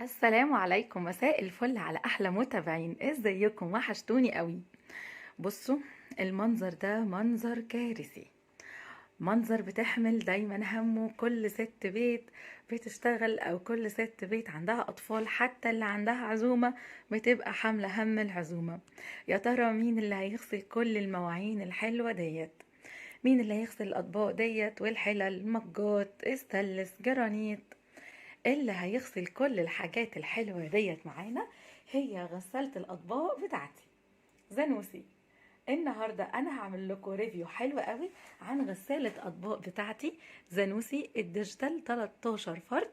السلام عليكم، مساء الفل على احلى متابعين. ازيكم؟ وحشتوني قوي. بصوا، المنظر ده منظر كارثي، منظر بتحمل دايما همه كل ست بيت بتشتغل، او كل ست بيت عندها اطفال، حتى اللي عندها عزومة بتبقى حاملة هم العزومة. يا ترى مين اللي هيغسل كل المواعين الحلوة ديت؟ مين اللي هيغسل الاطباق ديت والحلل، مجات، استانلس، جرانيت؟ اللي هيغسل كل الحاجات الحلوة ديت معانا هي غسالة الأطباق بتاعتي، زانوسي. النهاردة أنا هعمل لكم ريفيو حلو قوي عن غسالة أطباق بتاعتي، زانوسي الديجيتال 13 فرد.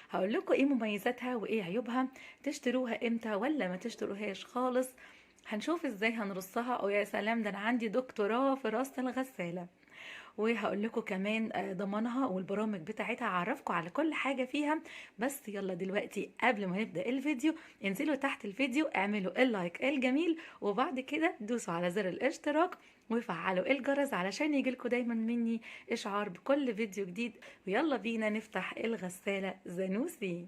هقول لكم ايه مميزاتها وايه عيوبها، تشتروها امتى ولا ما تشتروهاش خالص. هنشوف ازاي هنرصها، او يا سلام ده انا عندي دكتوراه في رص الغسالة. وهقول لكم كمان ضمانها والبرامج بتاعتها، هعرفكم على كل حاجة فيها. بس يلا دلوقتي قبل ما نبدأ الفيديو، انزلوا تحت الفيديو اعملوا اللايك الجميل، وبعد كده دوسوا على زر الاشتراك وفعلوا الجرس علشان يجيلكوا دايما مني اشعار بكل فيديو جديد. ويلا بينا نفتح الغسالة زانوسي.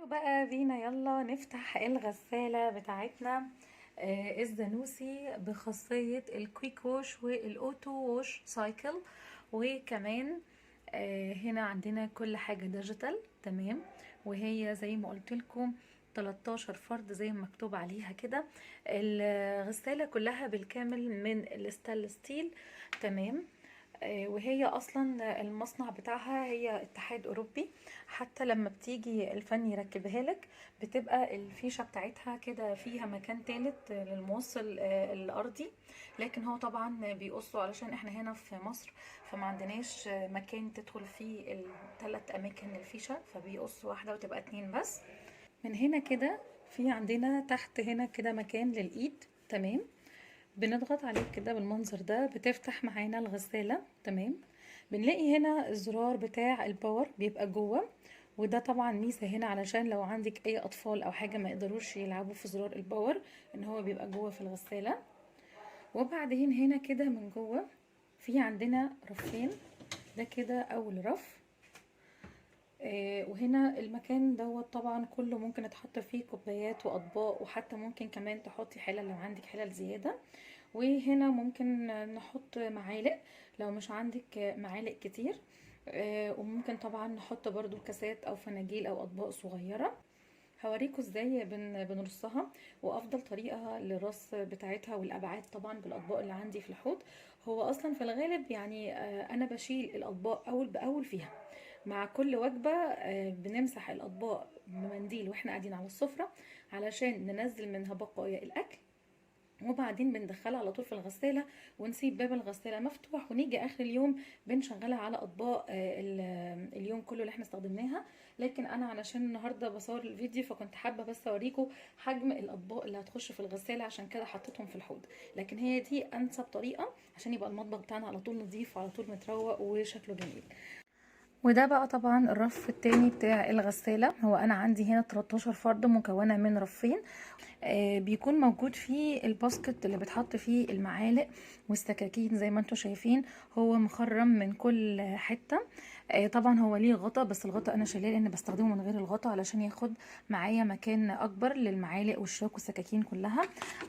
بقى بينا يلا نفتح الغسالة بتاعتنا، الزانوسي بخاصية الكويك ووش والاوتو ووش سايكل. وكمان هنا عندنا كل حاجة ديجيتال، تمام. وهي زي ما قلت لكم 13 فرد زي ما مكتوب عليها كده. الغسالة كلها بالكامل من الستانلس ستيل، تمام. وهي اصلا المصنع بتاعها هي اتحاد اوروبي. حتى لما بتيجي الفني يركبها لك بتبقى الفيشة بتاعتها كده فيها مكان تالت للموصل الارضي. لكن هو طبعا بيقصوا علشان احنا هنا في مصر، فما عندناش مكان تدخل فيه الثلاث اماكن الفيشة، فبيقصوا واحدة وتبقى اتنين بس. من هنا كده في عندنا تحت هنا كده مكان للايد، تمام. بنضغط عليه كده بالمنظر ده بتفتح معانا الغسالة، تمام. بنلاقي هنا الزرار بتاع الباور بيبقى جوه، وده طبعا ميزة هنا علشان لو عندك اي اطفال او حاجة ما يقدروش يلعبوا في زرار الباور، ان هو بيبقى جوه في الغسالة. وبعدين هنا كده من جوه في عندنا رفين، ده كده اول رف. وهنا المكان دوت طبعا كله ممكن يتحط فيه كوبايات واطباق، وحتى ممكن كمان تحطي حلل لو عندك حلل زيادة. وهنا ممكن نحط معالق لو مش عندك معالق كتير. وممكن طبعا نحط برضو كاسات او فناجيل او اطباق صغيرة. هوريكم ازاي بنرصها، وافضل طريقة للرص بتاعتها والابعاد طبعا بالاطباق اللي عندي في الحوض. هو اصلا في الغالب يعني انا بشيل الاطباق اول باول فيها مع كل وجبة. بنمسح الاطباق بمنديل واحنا قاعدين على السفرة علشان ننزل منها بقايا الاكل، وبعدين بندخلها على طول في الغسالة ونسيب باب الغسالة مفتوح، ونيجي اخر اليوم بنشغلها على اطباق اليوم كله اللي احنا استخدمناها. لكن انا علشان النهاردة بصور الفيديو فكنت حابة بس اوريكم حجم الاطباق اللي هتخش في الغسالة، عشان كده حطيتهم في الحوض. لكن هي دي انسب طريقة عشان يبقى المطبخ بتاعنا على طول نظيف وعلى طول متروق وشكله جميل. وده بقى طبعا الرف التاني بتاع الغسالة. هو انا عندي هنا 13 فرد مكونة من رفين. بيكون موجود فيه الباسكت اللي بتحط فيه المعالق والسكاكين زي ما انتم شايفين، هو مخرم من كل حتة. طبعا هو ليه غطا، بس الغطا انا شايلاه لان بستخدمه من غير الغطا علشان ياخد معايا مكان اكبر للمعالق والشوك والسكاكين كلها.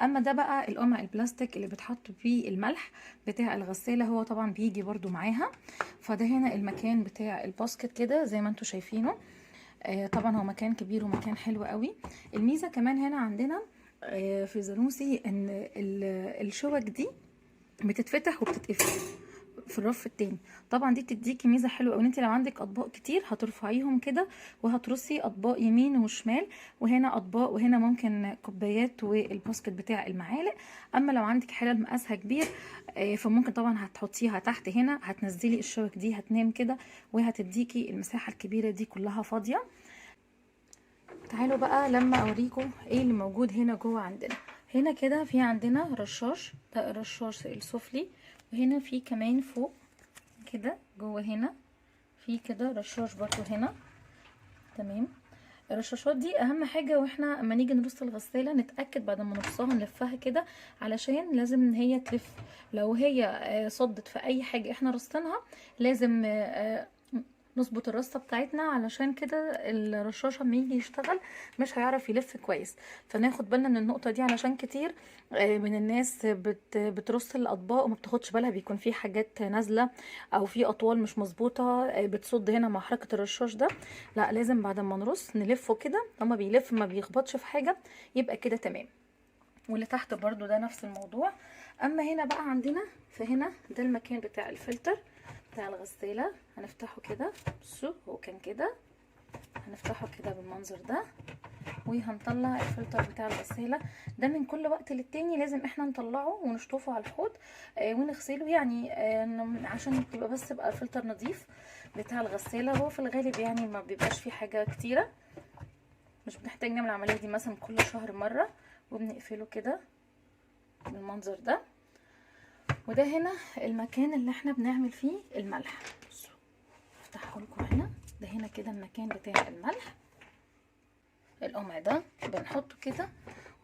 اما ده بقى القمع البلاستيك اللي بتحط فيه الملح بتاع الغسالة، هو طبعا بيجي برضو معاها. فده هنا المكان بتاع الباسكت كده زي ما انتم شايفينه. طبعا هو مكان كبير ومكان حلو قوي. الميزه كمان هنا عندنا في زانوسي ان الشوك دي بتتفتح وبتتقفل في الرف التاني. طبعا دي بتديكي ميزه حلوه قوي، ان انت لو عندك اطباق كتير هترفعيهم كده وهترصي اطباق يمين وشمال، وهنا اطباق وهنا ممكن كوبايات والباسكت بتاع المعالق. اما لو عندك حلل مقاسها كبير فممكن طبعا هتحطيها تحت هنا، هتنزلي الشوك دي هتنام كده وهتديكي المساحه الكبيره دي كلها فاضيه. تعالوا بقى لما اوريكم ايه اللي موجود هنا جوه عندنا. هنا كده في عندنا رشاش، ده الرشاش السفلي. وهنا في كمان فوق كده جوه هنا في كده رشاش برضو هنا، تمام. الرشاشات دي اهم حاجه، واحنا اما نيجي نرص الغساله نتاكد بعد ما نرصها نلفها كده، علشان لازم ان هي تلف. لو هي صدت في اي حاجه احنا رصينها، لازم نظبط الرصه بتاعتنا، علشان كده الرشاش اما يجي يشتغل مش هيعرف يلف كويس. فناخد بالنا من النقطه دي، علشان كتير من الناس بترص الاطباق وما بتاخدش بالها، بيكون في حاجات نازله او في اطوال مش مظبوطه بتصد هنا مع حركه الرشاش ده. لا، لازم بعد ما نرص نلفه كده، لما بيلف ما بيخبطش في حاجه، يبقى كده تمام. واللي تحت برضو ده نفس الموضوع. اما هنا بقى عندنا، فهنا ده المكان بتاع الفلتر بتاع الغساله. هنفتحه كده، بصوا هو كان كده، هنفتحه كده بالمنظر ده، وهنطلع الفلتر بتاع الغساله. ده من كل وقت للتاني لازم احنا نطلعه ونشطفه على الحوض ونغسله، يعني عشان تبقى بس يبقى الفلتر نظيف بتاع الغساله. هو في الغالب يعني ما بيبقاش فيه حاجه كتيره، مش بنحتاج نعمل العمليه دي مثلا كل شهر مره. وبنقفله كده بالمنظر ده. وده هنا المكان اللي احنا بنعمل فيه الملح. بصوا افتحه لكم هنا، ده هنا كده المكان بتاع الملح. القمع ده بنحطه كده،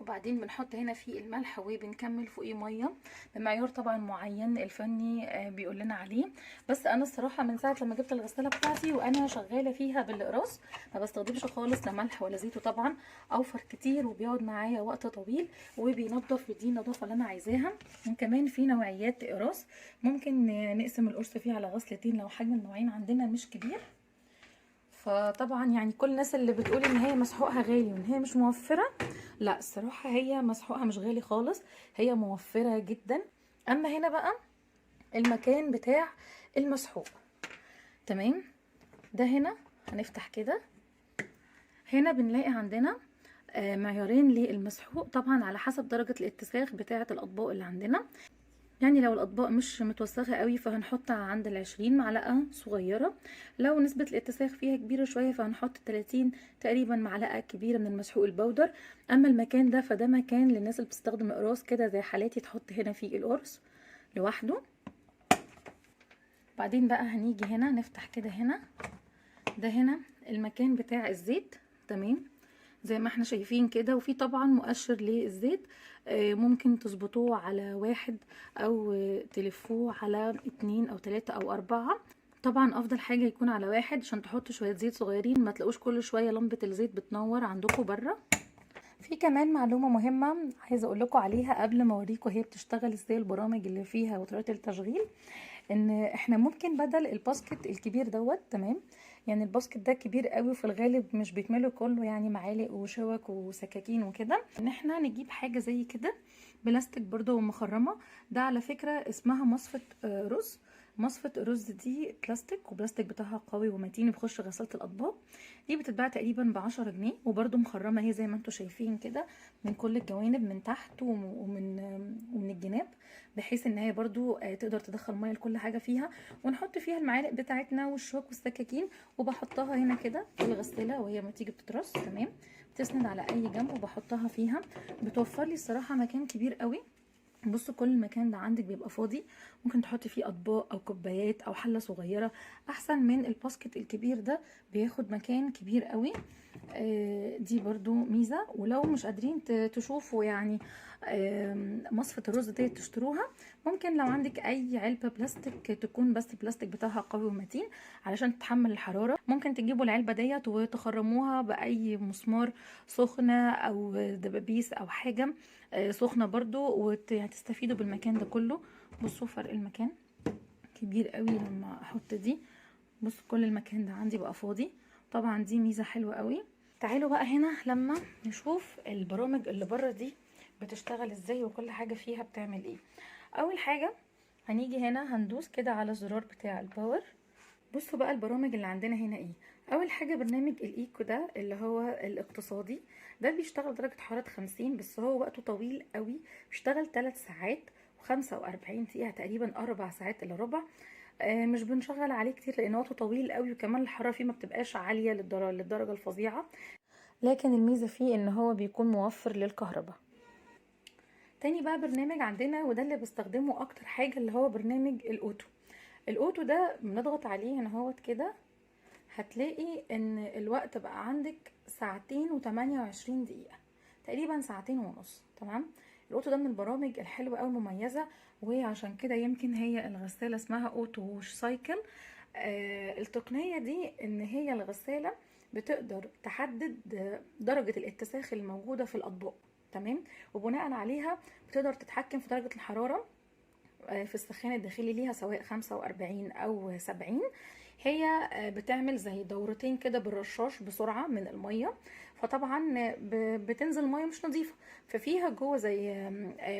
وبعدين بنحط هنا فيه الملح وبنكمل فوقيه ميه بمعيار طبعا معين الفني بيقول لنا عليه. بس انا الصراحه من ساعه لما جبت الغساله بتاعتي وانا شغاله فيها بالاقراص ما بستخدمش خالص لا ملح ولا زيت، وطبعا اوفر كتير وبيقعد معايا وقت طويل وبينضف ويدي النظافه اللي انا عايزاها. وكمان في نوعيات اقراص ممكن نقسم القرص فيه على غسلتين لو حجم المواعين عندنا مش كبير. فطبعا يعني كل الناس اللي بتقول ان هي مسحوقها غالي وان هي مش موفره، لا الصراحه هي مسحوقها مش غالي خالص، هي موفره جدا. اما هنا بقى المكان بتاع المسحوق، تمام. ده هنا هنفتح كده، هنا بنلاقي عندنا معيارين للمسحوق طبعا على حسب درجه الاتساخ بتاعه الاطباق اللي عندنا. يعني لو الاطباق مش متوسخه قوي فهنحط عند 20 معلقه صغيره، لو نسبه الاتساخ فيها كبيره شويه فهنحط 30 تقريبا معلقه كبيره من المسحوق البودر. اما المكان ده فده مكان للناس اللي بتستخدم اقراص كده زي حالاتي، تحط هنا فيه القرص لوحده. بعدين بقى هنيجي هنا نفتح كده هنا، ده هنا المكان بتاع الزيت، تمام زي ما احنا شايفين كده. وفي طبعا مؤشر للزيت ممكن تظبطوه على 1 او تلفوه على 2 او 3 او 4. طبعا افضل حاجة يكون على 1 عشان تحطوا شوية زيت صغيرين، ما تلاقوش كل شوية لمبة الزيت بتنور عندكم بره. في كمان معلومة مهمة عايزة اقول لكم عليها قبل ما اوريكم هي بتشتغل ازاي، البرامج اللي فيها وطريقة التشغيل. ان احنا ممكن بدل الباسكت الكبير دوت، تمام، يعني الباسكت ده كبير قوي وفي الغالب مش بيكمله كله، يعني معالق وشوك وسكاكين وكده، ان احنا نجيب حاجه زي كده بلاستيك برضو ومخرمه. ده على فكره اسمها مصفة رز. مصفة الرز دي بلاستيك، وبلاستيك بتاعها قوي ومتين بيخش غسالة الاطباق. دي بتتباع تقريبا ب10 جنيه، وبرضو مخرمه هي زي ما انتم شايفين كده من كل الجوانب، من تحت ومن الجناب، بحيث ان هي برضو تقدر تدخل ميه لكل حاجه فيها. ونحط فيها المعالق بتاعتنا والشوك والسكاكين، وبحطها هنا كده في الغساله وهي ما تيجي بتترص، تمام، بتسند على اي جنب وبحطها فيها. بتوفر لي الصراحه مكان كبير قوي. بصوا كل المكان ده عندك بيبقى فاضي، ممكن تحطي فيه اطباق او كوبايات او حله صغيره، احسن من الباسكت الكبير ده بياخد مكان كبير قوي. دي برضو ميزه. ولو مش قادرين تشوفوا يعني مصفة الرز دي تشتروها، ممكن لو عندك اي علبه بلاستيك تكون بس البلاستيك بتاعها قوي ومتين علشان تتحمل الحراره، ممكن تجيبوا العلبه ديت وتخرموها باي مسمار سخنه او دبابيس او حاجه سخنه برضو، وهتستفيدوا بالمكان ده كله. بصوا فرق المكان كبير قوي لما احط دي. بصوا كل المكان ده عندي بقى فاضي، طبعا دي ميزه حلوه قوي. تعالوا بقى هنا لما نشوف البرامج اللي بره دي بتشتغل ازاي وكل حاجه فيها بتعمل ايه. اول حاجه هنيجي هنا هندوس كده على الزرار بتاع الباور. بصوا بقى البرامج اللي عندنا هنا ايه. اول حاجه برنامج الايكو ده اللي هو الاقتصادي، ده بيشتغل درجه حراره 50 بس هو وقته طويل قوي، بيشتغل 3 ساعات و45 دقيقه، تقريبا 4 ساعات الا ربع. مش بنشغل عليه كتير لان وقته طويل قوي، وكمان الحراره فيه ما بتبقاش عاليه للدرجه الفظيعه، لكن الميزه فيه ان هو بيكون موفر للكهرباء. تاني بقى برنامج عندنا وده اللي بستخدمه اكتر حاجه اللي هو برنامج الاوتو. الاوتو ده بنضغط عليه هنا اهوت كده، هتلاقي ان الوقت بقى عندك 2 و28 دقيقة، تقريبا 2.5 ساعة. تمام. الاوتو ده من البرامج الحلوة اوي المميزة، وعشان كده يمكن هي الغسالة اسمها اوتو ووش سايكل. التقنية دي ان هي الغسالة بتقدر تحدد درجة الاتساخ الموجودة في الاطباق. تمام. وبناء عليها بتقدر تتحكم في درجة الحرارة في السخان الداخلي ليها، سواء 45 او 70. هي بتعمل زي دورتين كده بالرشاش بسرعة من المية، فطبعا بتنزل مية مش نظيفة، ففيها جوه زي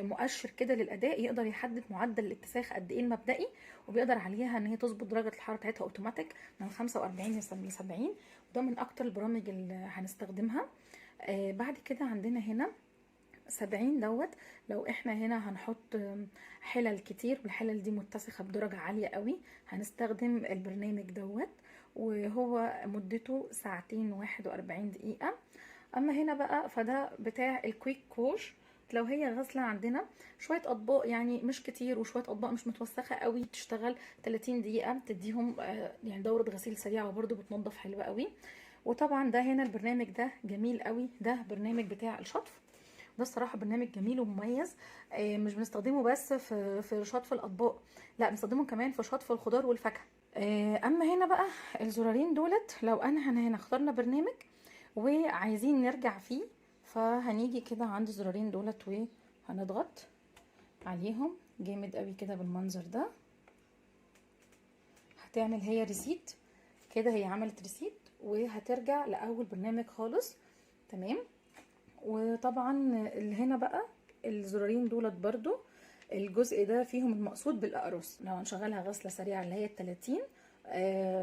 مؤشر كده للأداء يقدر يحدد معدل الاتساخ قد ايه المبدئي، وبيقدر عليها ان هي تظبط درجة الحرارة بتاعتها اوتوماتيك من 45 ل 70. وده من اكتر البرامج اللي هنستخدمها. بعد كده عندنا هنا 70 دوت. لو احنا هنا هنحط حلل كتير والحلل دي متسخة بدرجة عالية قوي، هنستخدم البرنامج دوت، وهو مدته 2 دقيقة و41 دقيقة. اما هنا بقى فده بتاع الكويك ووش. لو هي غسلة عندنا شوية اطباق يعني مش كتير وشوية اطباق مش متوسخة قوي، تشتغل 30 دقيقة، تديهم يعني دورة غسيل سريعة، وبرده بتنضف حلوة قوي. وطبعا ده هنا البرنامج ده جميل قوي، ده برنامج بتاع الشطف. ده الصراحه برنامج جميل ومميز. مش بنستخدمه بس في شطف الاطباق، لا بنستخدمه كمان في شطف الخضار والفاكهه. اما هنا بقى الزرارين دولت، لو انا هنا اخترنا برنامج وعايزين نرجع فيه، فهنيجي كده عند الزرارين دولت وهنضغط عليهم جامد قوي كده بالمنظر ده. هتعمل هي ريسيت كده، هي عملت ريسيت وهترجع لاول برنامج خالص. تمام. وطبعا اللي هنا بقى الزرارين دولت برضو الجزء ده فيهم المقصود بالاقراص. لو هنشغلها غسله سريعه اللي هي 30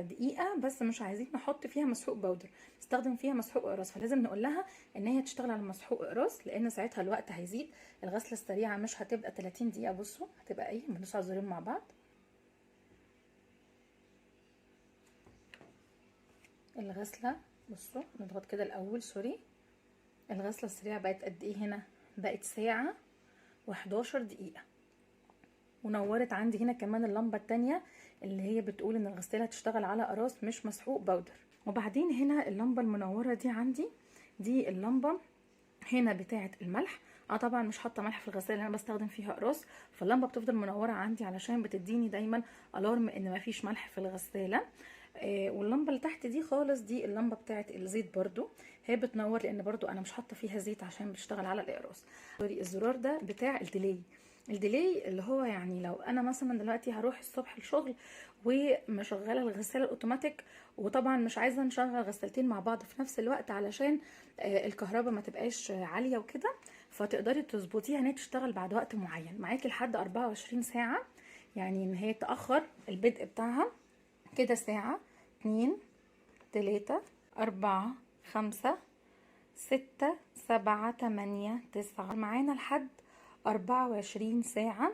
دقيقه بس مش عايزين نحط فيها مسحوق باودر، نستخدم فيها مسحوق اقراص، فلازم نقول لها ان هي تشتغل على مسحوق اقراص، لان ساعتها الوقت هيزيد. الغسله السريعه مش هتبقى 30 دقيقه، بصوا هتبقى ايه، بندوس على الزرارين مع بعض. الغسله بصوا نضغط كده الاول، سوري، الغسله السريعه بقت قد ايه هنا، بقت 1 و11 دقيقه. ونورت عندي هنا كمان اللمبه التانية اللي هي بتقول ان الغساله هتشتغل على اقراص مش مسحوق باودر. وبعدين هنا اللمبه المنوره دي عندي، دي اللمبه هنا بتاعه الملح. طبعا مش حاطه ملح في الغساله، انا بستخدم فيها اقراص، فاللمبه بتفضل منوره عندي علشان بتديني دايما الارم ان مفيش ملح في الغساله. واللمبه اللي تحت دي خالص دي اللمبه بتاعه الزيت، برضو هي بتنور لان برضو انا مش حاطه فيها زيت عشان بتشتغل على الاقراص. الزرار ده بتاع الديلي. الديلي اللي هو يعني لو انا مثلا دلوقتي هروح الصبح الشغل ومشغله الغساله الاوتوماتيك، وطبعا مش عايزه نشغل غسالتين مع بعض في نفس الوقت علشان الكهرباء ما تبقاش عاليه وكده، فتقدري تظبطيها ان هي تشتغل بعد وقت معين معاكي لحد 24 ساعه. يعني ان هي تاخر البدء بتاعها كده ساعه، 2 3 4 5 6 7 8 9 معانا لحد 24 ساعة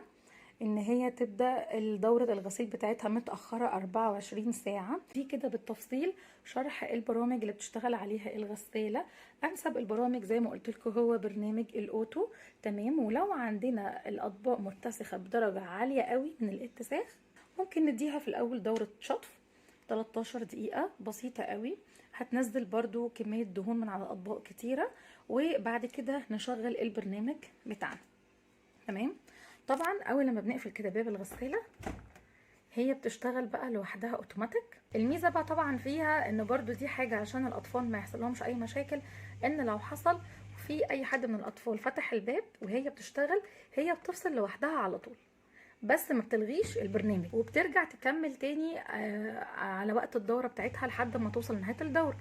ان هي تبدأ دورة الغسيل بتاعتها متأخرة 24 ساعة. دي كده بالتفصيل شرح البرامج اللي بتشتغل عليها الغسالة. انسب البرامج زي ما قلت لكم هو برنامج الاوتو. تمام. ولو عندنا الاطباق متسخة بدرجة عالية قوي من الاتساخ، ممكن نديها في الاول دورة شطف 13 دقيقة بسيطة قوي، هتنزل برضو كمية دهون من على الاطباق كتيرة، وبعد كده نشغل البرنامج بتاعنا. تمام. طبعا اول لما بنقفل كده باب الغسالة هي بتشتغل بقى لوحدها اوتوماتيك. الميزة بقى طبعا فيها ان برضو دي حاجة عشان الاطفال ما يحصل لهمش اي مشاكل، ان لو حصل في اي حد من الاطفال فتح الباب وهي بتشتغل، هي بتفصل لوحدها على طول، بس ما بتلغيش البرنامج، وبترجع تكمل تاني على وقت الدورة بتاعتها لحد ما توصل لنهاية الدورة.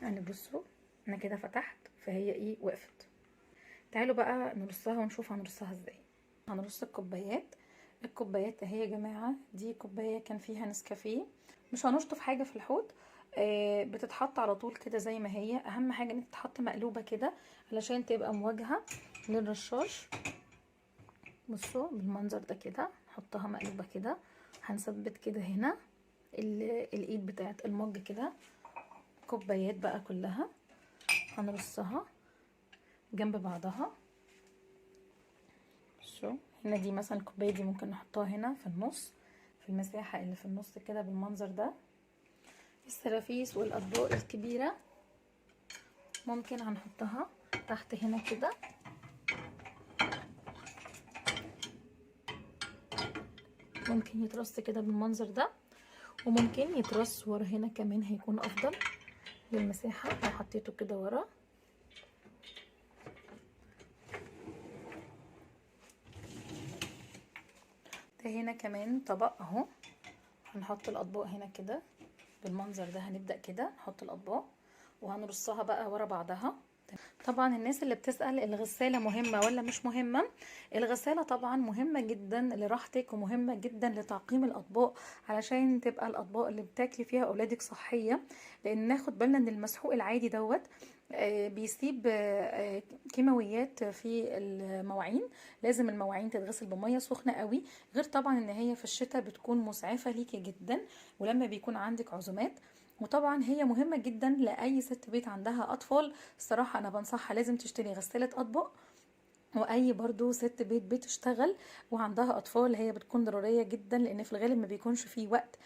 يعني بصوا انا كده فتحت فهي ايه وقفت. تعالوا بقى نرصها ونشوف هنرصها ازاي. هنرص الكوبايات. الكوبايات اهي يا جماعة، دي كوباية كان فيها نسكافيه، مش هنشطف حاجة في الحوض، بتتحط على طول كده زي ما هي. اهم حاجة ان تتحط مقلوبة كده علشان تبقى مواجهة للرشاش. بصوا بالمنظر ده كده، نحطها مقلوبة كده. هنثبت كده هنا الايد بتاعت المج كده. كوبايات بقى كلها هنرصها جنب بعضها. شو هنا دي مثلا الكوبايه دي ممكن نحطها هنا في النص، في المساحه اللي في النص كده بالمنظر ده. السرافيس والاطباق الكبيره ممكن هنحطها تحت هنا كده، ممكن يترص كده بالمنظر ده، وممكن يترص ورا هنا كمان هيكون افضل للمساحة لو حطيته كده ورا. ده هنا كمان طبق اهو، هنحط الاطباق هنا كده بالمنظر ده. هنبدأ كده نحط الاطباق وهنرصها بقى ورا بعضها. طبعا الناس اللي بتسأل الغسالة مهمة ولا مش مهمة، الغسالة طبعا مهمة جدا لراحتك ومهمة جدا لتعقيم الأطباق، علشان تبقى الأطباق اللي بتاكلي فيها أولادك صحية. لأن ناخد بالنا ان المسحوق العادي دوت بيسيب كيماويات في المواعين. لازم المواعين تتغسل بمية سخنة قوي، غير طبعا ان هي في الشتاء بتكون مسعفة ليكي جدا ولما بيكون عندك عزومات. وطبعا هي مهمة جدا لأي ست بيت عندها أطفال. الصراحة أنا بنصحها لازم تشتري غسالة أطباق، واي برضو ست بيت بتشتغل وعندها اطفال هي بتكون ضروريه جدا، لان في الغالب ما بيكونش فيه وقت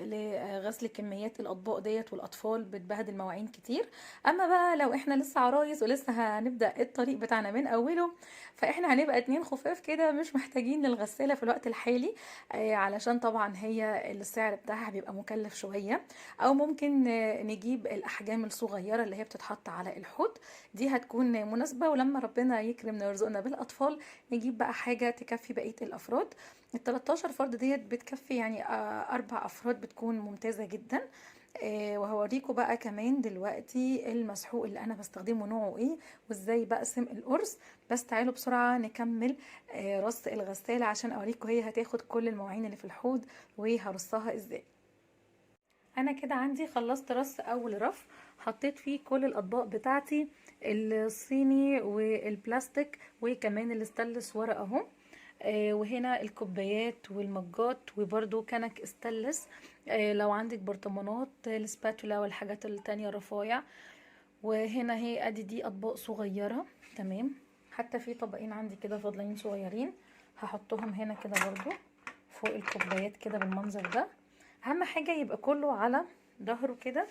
لغسل كميات الاطباق ديت، والاطفال بتبهدل مواعين كتير. اما بقى لو احنا لسه عرايس ولسه هنبدا الطريق بتاعنا من اوله، فاحنا هنبقى اتنين خفاف كده مش محتاجين للغساله في الوقت الحالي، علشان طبعا هي السعر بتاعها بيبقى مكلف شويه. او ممكن نجيب الاحجام الصغيره اللي هي بتتحط على الحوض، دي هتكون مناسبه. ولما ربنا يكرم ويرزقنا بالاطفال نجيب بقى حاجه تكفي بقيه الافراد. ال 13 فرد ديت بتكفي يعني 4 افراد، بتكون ممتازه جدا. وهوريكم بقى كمان دلوقتي المسحوق اللي انا بستخدمه نوعه ايه وازاي بقسم القرص. بس تعالوا بسرعه نكمل رص الغساله عشان اوريكم هي هتاخد كل المواعين اللي في الحوض وهرصها ازاي. انا كده عندي خلصت رص اول رف، حطيت فيه كل الاطباق بتاعتي، الصيني والبلاستيك وكمان الاستانلس ورا اهو. وهنا الكوبايات والمجات وبرده كنك استانلس. لو عندك برطمانات السباتولا والحاجات التانية الرفايع. وهنا هي ادي دي اطباق صغيرة تمام. حتى في طبقين عندي كده فاضلين صغيرين هحطهم هنا كده برضو فوق الكوبايات كده بالمنظر ده. اهم حاجة يبقى كله على ظهره كده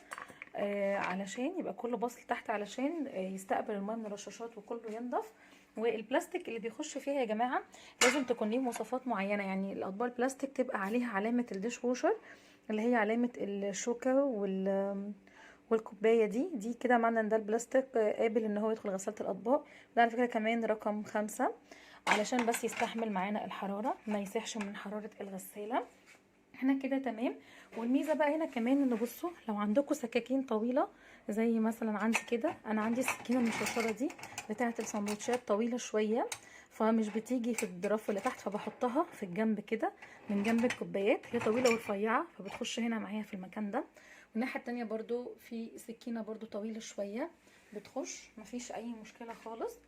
علشان يبقى كله باصل تحت، علشان يستقبل الماء من الرشاشات وكله ينضف. والبلاستيك اللي بيخش فيها يا جماعه لازم تكون ليه مواصفات معينه، يعني الاطباق البلاستيك تبقى عليها علامه الديش ووشر اللي هي علامه الشوكه والكوبايه دي كده معنى ان ده البلاستيك قابل ان هو يدخل غساله الاطباق. ده على فكره كمان رقم 5 علشان بس يستحمل معانا الحراره ما يسيحش من حراره الغساله. احنا كده تمام. والميزه بقى هنا كمان ان بصوا لو عندكم سكاكين طويله زي مثلا عندي كده، انا عندي السكينه المشرشره دي بتاعه السندوتشات طويله شويه، فمش بتيجي في الرف اللي تحت، فبحطها في الجنب كده من جنب الكوبايات. هي طويله ورفيعه فبتخش هنا معايا في المكان ده. والناحيه التانية برضو في سكينه برضو طويله شويه بتخش، مفيش اي مشكله خالص.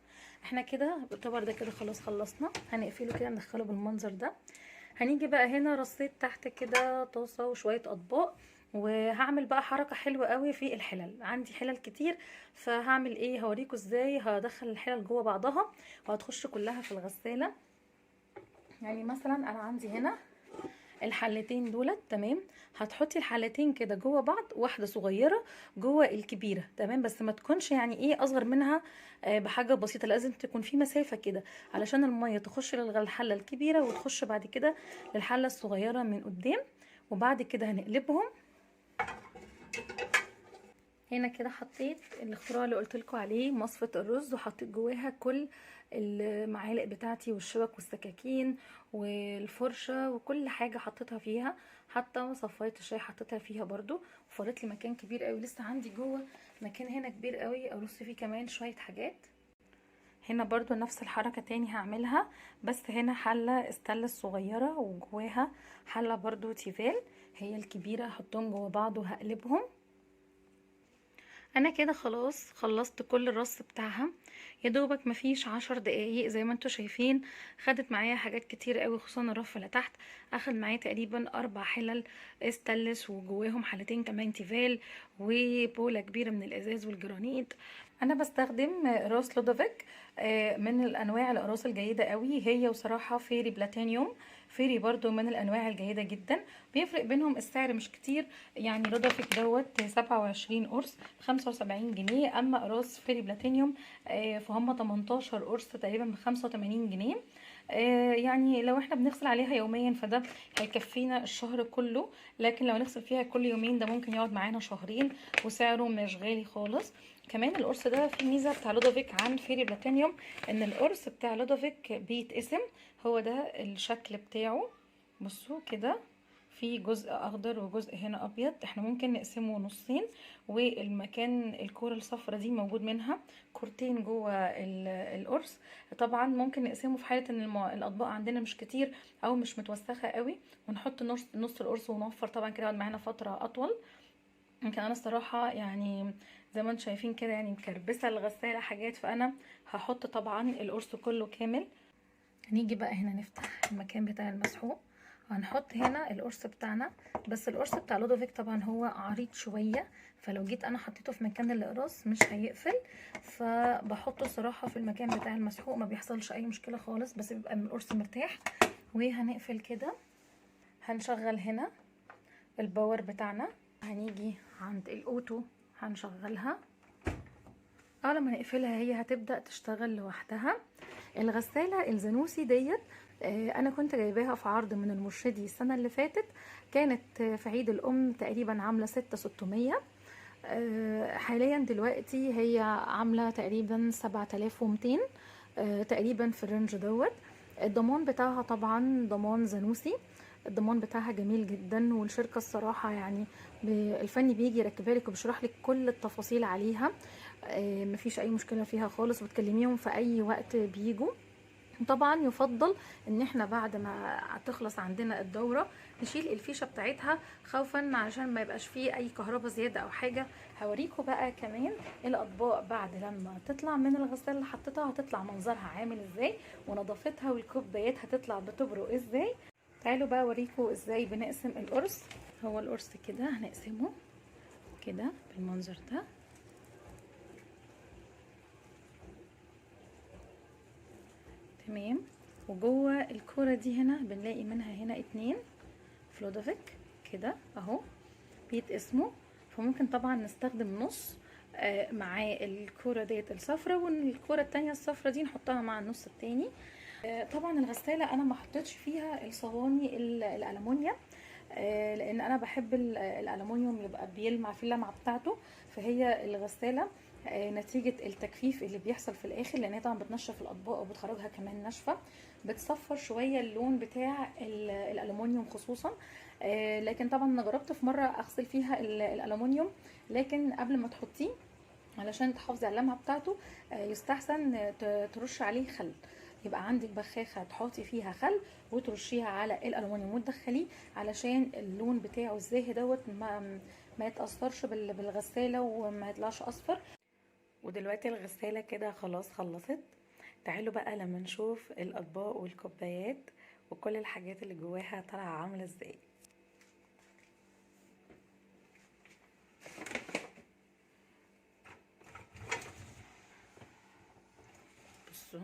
احنا كده الطبق ده كده خلاص خلصنا، هنقفله كده ندخله بالمنظر ده. هنيجي بقى هنا رصيت تحت كده طاسه وشويه اطباق، وهعمل بقى حركه حلوه قوي في الحلل. عندي حلل كتير فهعمل ايه، هوريكم ازاي هدخل الحلل جوه بعضها وهتخش كلها في الغساله. يعني مثلا انا عندي هنا الحلتين دولت تمام، هتحطي الحلتين كده جوه بعض، واحده صغيره جوه الكبيره تمام، بس ما تكونش يعني ايه اصغر منها بحاجه بسيطه، لازم تكون في مسافه كده علشان الميه تخش للحله الكبيره وتخش بعد كده للحله الصغيره من قدام. وبعد كده هنقلبهم. هنا كده حطيت الاختراع اللي قلت لكم عليه، مصفة الرز، وحطيت جواها كل المعالق بتاعتي والشبك والسكاكين والفرشة وكل حاجة حطيتها فيها، حتى صفاية الشاي حطيتها فيها برضو. وفرت لي مكان كبير قوي، لسه عندي جوه مكان هنا كبير قوي ارص فيه كمان شوية حاجات. هنا برضو نفس الحركة تاني هعملها، بس هنا حلة استانلس صغيرة وجواها حلة برضو تيفال هي الكبيرة، هحطهم جوا بعض وهقلبهم. انا كده خلاص خلصت كل الرص بتاعها، يا دوبك مفيش 10 دقايق زي ما انتوا شايفين. خدت معايا حاجات كتير قوي خصوصا الرف اللي تحت، اخد معايا تقريبا 4 حلل استانلس وجواهم حلتين كمان تيفال وبولة كبيرة من الازاز والجرانيت. انا بستخدم راس لودوفيك من الانواع الاقراص الجيده قوي، هي وصراحه فيري بلاتينيوم فيري برضو من الانواع الجيده جدا، بيفرق بينهم السعر مش كتير. يعني لودافيك دوت 27 قرص 75 جنيه، اما قراص فيري بلاتينيوم فهم 18 قرص تقريبا ب 85 جنيه. يعني لو احنا بنغسل عليها يوميا فده هيكفينا الشهر كله، لكن لو نغسل فيها كل يومين ده ممكن يقعد معانا شهرين، وسعره مش غالي خالص. كمان القرص ده فيه ميزه بتاع لودافيك عن فيري بلاتينيوم، ان القرص بتاع لودافيك بيتقسم. هو ده الشكل بتاعه، بصوا كده، في جزء اخضر وجزء هنا ابيض. احنا ممكن نقسمه نصين، والمكان الكوره الصفرا دي موجود منها كورتين جوه القرص. طبعا ممكن نقسمه في حاله ان الاطباق عندنا مش كتير او مش متوسخه قوي، ونحط نص القرص ونوفر طبعا كده، يقعد معانا فتره اطول. يمكن انا الصراحه يعني زي ما انتم شايفين كده يعني مكربسه الغساله حاجات، فانا هحط طبعا القرص كله كامل. هنيجي بقى هنا نفتح المكان بتاع المسحوق، هنحط هنا القرص بتاعنا. بس القرص بتاع لودوفيك طبعا هو عريض شويه، فلو جيت انا حطيته في مكان الاقراص مش هيقفل، فبحطه صراحه في المكان بتاع المسحوق ما بيحصلش اي مشكله خالص، بس بيبقى القرص مرتاح. وهنقفل كده، هنشغل هنا الباور بتاعنا، هنيجي عند الاوتو هنشغلها. اول ما نقفلها هي هتبدأ تشتغل لوحدها. الغسالة الزانوسي ديت انا كنت جايباها في عرض من المرشدي السنة اللي فاتت، كانت في عيد الام تقريبا عاملة 6600. حاليا دلوقتي هي عاملة تقريبا 7200 تقريبا في الرينج دوت. الضمان بتاعها طبعا ضمان زانوسي، الضمان بتاعها جميل جدا، والشركة الصراحة يعني الفني بيجي يركبها لك وبيشرح لك كل التفاصيل عليها. مفيش اي مشكلة فيها خالص، وتكلميهم في اي وقت بيجوا. طبعا يفضل ان احنا بعد ما تخلص عندنا الدورة نشيل الفيشة بتاعتها، خوفا عشان ما يبقاش فيه اي كهرباء زيادة او حاجة. هوريكم بقى كمان الاطباق بعد لما تطلع من الغسالة اللي حطيتها هتطلع منظرها عامل ازاي، ونظافتها، والكوبايات هتطلع بتبرق ازاي. تعالوا بقى اوريكم ازاي بنقسم القرص. هو القرص كده هنقسمه كده بالمنظر ده، تمام. وجوه الكوره دي هنا بنلاقي منها هنا 2 فلودافيك كده اهو بيتقسموا، فممكن طبعا نستخدم نص مع الكوره ديت الصفرة، والكوره التانية الصفرة دي نحطها مع النص التاني. طبعا الغسالة انا ما حطيتش فيها الصواني الالومنيوم، لان انا بحب الالومنيوم يبقى بيلمع في اللمعه بتاعته. فهي الغساله نتيجه التجفيف اللي بيحصل في الاخر، لان هي طبعا بتنشف الاطباق وبتخرجها كمان ناشفه، بتصفر شويه اللون بتاع الالومنيوم خصوصا. لكن طبعا انا جربت في مره اغسل فيها الالومنيوم، لكن قبل ما تحطيه علشان تحافظي على اللمعه بتاعته يستحسن ترش عليه خل. يبقى عندك بخاخه تحطي فيها خل وترشيها على الالومنيوم وتدخليه، علشان اللون بتاعه الزاهي دوت ما يتاثرش بالغساله وما يطلعش اصفر. ودلوقتي الغساله كده خلاص خلصت. تعالوا بقى لما نشوف الاطباق والكوبايات وكل الحاجات اللي جواها طالعه عامله ازاي. بصوا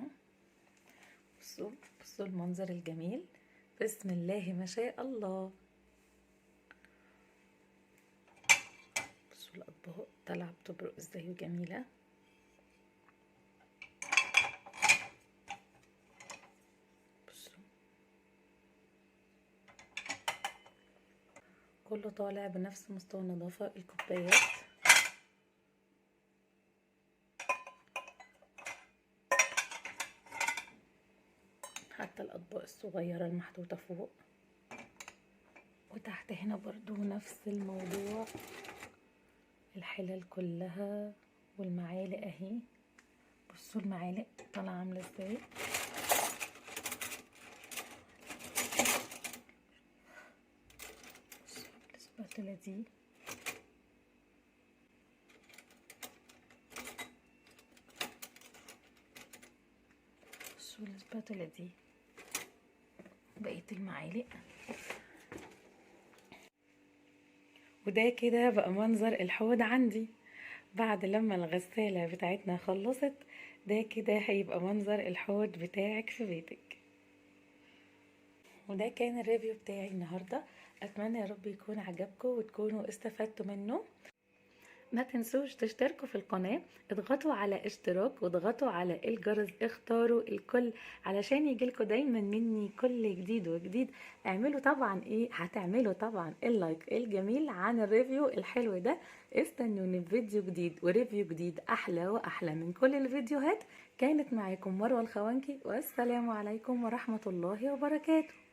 بصوا بصوا المنظر الجميل، بسم الله ما شاء الله. بصوا الاطباق طالعه بتبرق ازاي وجميله. بصوا كله طالع بنفس مستوى النظافه. الكوبايات حتى الاطباق الصغيره المحطوطه فوق، وتحت هنا برضو نفس الموضوع، الحلل كلها والمعالق اهي. بصوا المعالق طالعه عامله ازاي. بصوا الاسباتولا دي، بصوا الاسباتولا دي، بقيه المعالق. وده كده بقى منظر الحوض عندي بعد لما الغسالة بتاعتنا خلصت. ده كده هيبقى منظر الحوض بتاعك في بيتك. وده كان الريفيو بتاعي النهارده. اتمنى يا رب يكون عجبكم وتكونوا استفدتوا منه. ما تنسوش تشتركوا في القناة، اضغطوا على اشتراك واضغطوا على الجرس، اختاروا الكل علشان يجيلكوا دايما مني كل جديد وجديد. اعملوا طبعا هتعملوا طبعا اللايك الجميل عن الريفيو الحلو ده. استنوني في فيديو جديد وريفيو جديد احلى واحلى من كل الفيديوهات. كانت معاكم مروة الخوانكي، والسلام عليكم ورحمة الله وبركاته.